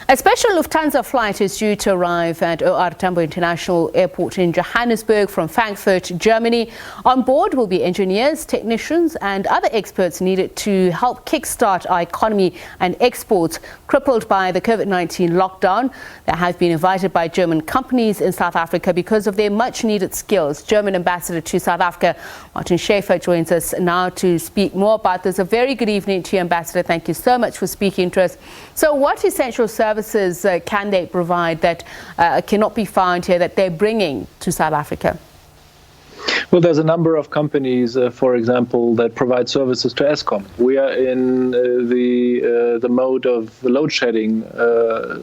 A special Lufthansa flight is due to arrive at OR Tambo International Airport in Johannesburg from Frankfurt, Germany. On board will be engineers, technicians and other experts needed to help kickstart our economy and exports crippled by the COVID-19 lockdown. They have been invited by German companies in South Africa because of their much-needed skills. German Ambassador to South Africa, Martin Schäfer, joins us now to speak more about this. A very good evening to you, Ambassador. Thank you so much for speaking to us. So what essential services can they provide that cannot be found here that they're bringing to South Africa? Well, there's a number of companies, for example, that provide services to Eskom. We are in the mode of load shedding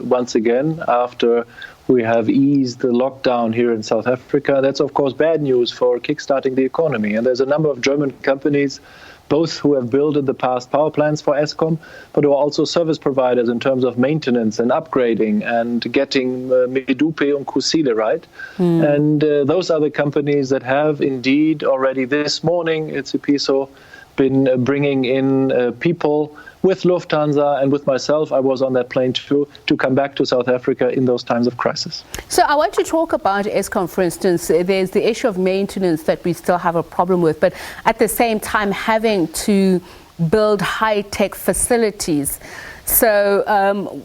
once again after we have eased the lockdown here in South Africa. That's, of course, bad news for kickstarting the economy. And there's a number of German companies, both who have built in the past power plants for Eskom, but who are also service providers in terms of maintenance and upgrading and getting Medupe and Kusile right. And those are the companies that have indeed already this morning, it's a PISO, been bringing in people with Lufthansa and with myself. I was on that plane too, to come back to South Africa in those times of crisis. So I want to talk about Eskom, for instance. There's the issue of maintenance that we still have a problem with, but at the same time having to build high-tech facilities. So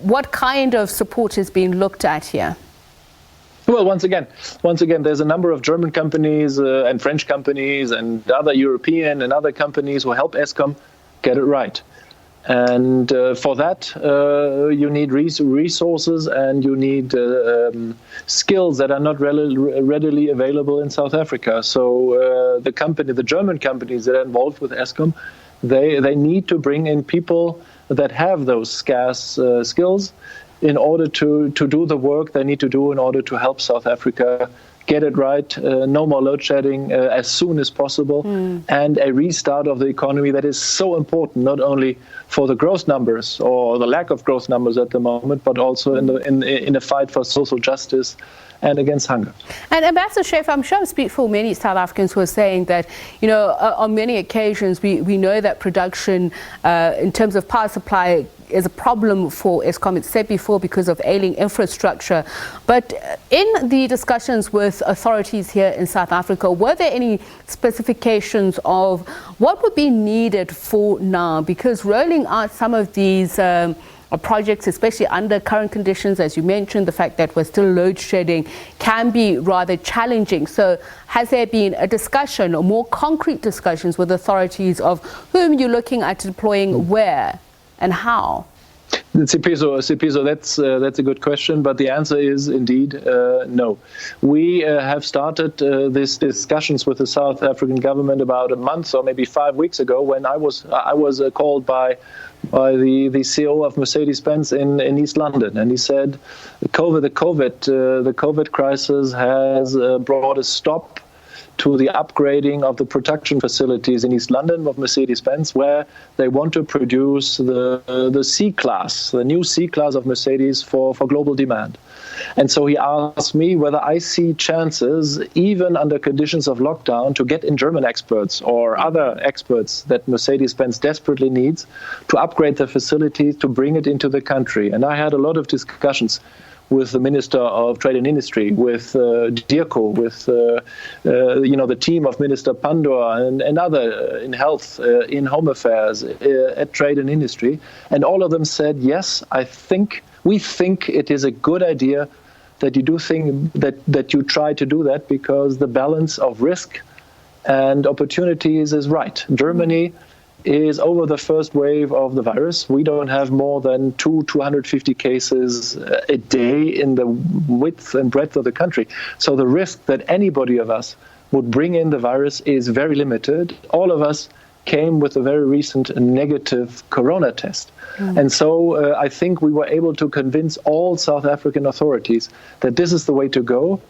what kind of support is being looked at here? Well, once again, there's a number of German companies and French companies and other European and other companies who help Eskom get it right. And for that, you need resources and you need skills that are not readily available in South Africa. So the German companies that are involved with Eskom, they need to bring in people that have those scarce skills in order to do the work they need to do in order to help South Africa get it right, no more load shedding as soon as possible, and a restart of the economy that is so important, not only for the growth numbers or the lack of growth numbers at the moment, but also in a fight for social justice and against hunger. And Ambassador Schäfer, I'm sure I speak for many South Africans who are saying that, you know, on many occasions we know that production in terms of power supply is a problem for Eskom. It's said before because of ailing infrastructure. But in the discussions with authorities here in South Africa, were there any specifications of what would be needed for now? Because rolling out some of these projects, especially under current conditions, as you mentioned, the fact that we're still load shedding can be rather challenging. So has there been a discussion or more concrete discussions with authorities of whom you're looking at deploying where and how? Sipiso, that's a good question, but the answer is indeed no. We have started these discussions with the South African government about a month or maybe 5 weeks ago when I was called by the CEO of MercedesBenz in East London, and he said the COVID crisis has brought a stop to the upgrading of the production facilities in East London of Mercedes-Benz, where they want to produce the C-Class, the new C-Class of Mercedes for global demand. And so he asked me whether I see chances, even under conditions of lockdown, to get in German experts or other experts that Mercedes-Benz desperately needs to upgrade the facilities, to bring it into the country. And I had a lot of discussions with the Minister of Trade and Industry, with DIRCO, with the team of Minister Pandor and other in health, in home affairs, at Trade and Industry, and all of them said, yes, we think it is a good idea that you do that you try to do that because the balance of risk and opportunities is right. Germany is over the first wave of the virus. We don't have more than 250 cases a day in the width and breadth of the country. So the risk that anybody of us would bring in the virus is very limited. All of us came with a very recent negative corona test. And so I think we were able to convince all South African authorities that this is the way to go.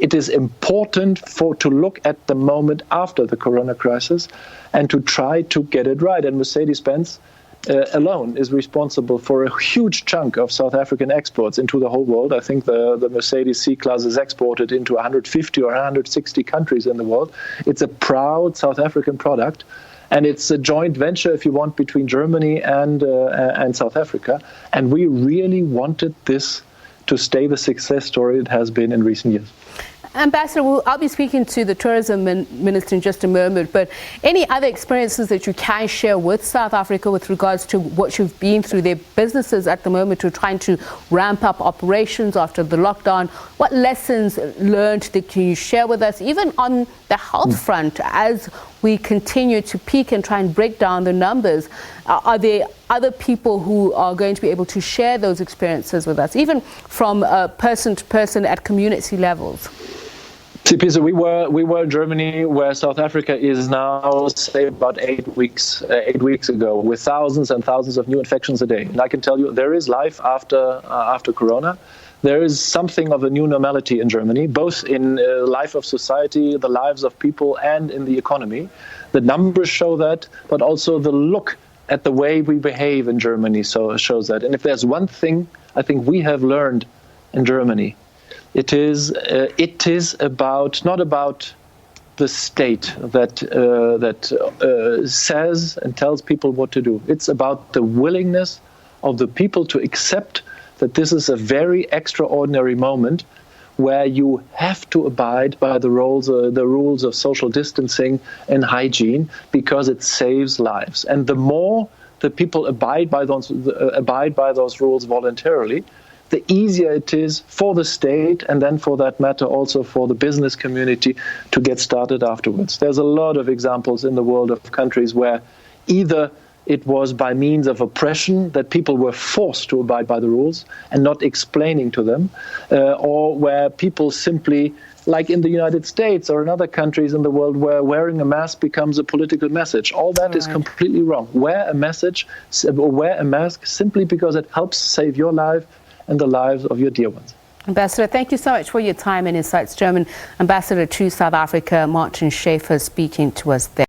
It is important to look at the moment after the corona crisis and to try to get it right. And Mercedes-Benz alone is responsible for a huge chunk of South African exports into the whole world. I think the Mercedes C-Class is exported into 150 or 160 countries in the world. It's a proud South African product. And it's a joint venture, if you want, between Germany and South Africa. And we really wanted this to stay the success story it has been in recent years. Ambassador, I'll be speaking to the tourism minister in just a moment, but any other experiences that you can share with South Africa with regards to what you've been through? Their businesses at the moment who are trying to ramp up operations after the lockdown. What lessons learned that can you share with us, even on the health front, as we continue to peak and try and break down the numbers? Are there other people who are going to be able to share those experiences with us, even from person to person at community levels? So we were in Germany, where South Africa is now, say, about 8 weeks ago, with thousands and thousands of new infections a day. And I can tell you, there is life after Corona. There is something of a new normality in Germany, both in life of society, the lives of people, and in the economy. The numbers show that, but also the look at the way we behave in Germany shows that. And if there's one thing I think we have learned in Germany, it is about not about the state that says and tells people what to do. It's about the willingness of the people to accept that this is a very extraordinary moment where you have to abide by the rules of social distancing and hygiene, because it saves lives. And the more the people abide by those rules voluntarily, the easier it is for the state, and then for that matter also for the business community, to get started afterwards. There's a lot of examples in the world of countries where either it was by means of oppression that people were forced to abide by the rules and not explaining to them, or where people simply, like in the United States or in other countries in the world, where wearing a mask becomes a political message. All that is completely wrong. Wear a mask simply because it helps save your life and the lives of your dear ones. Ambassador, thank you so much for your time and insights. German Ambassador to South Africa, Martin Schäfer, speaking to us there.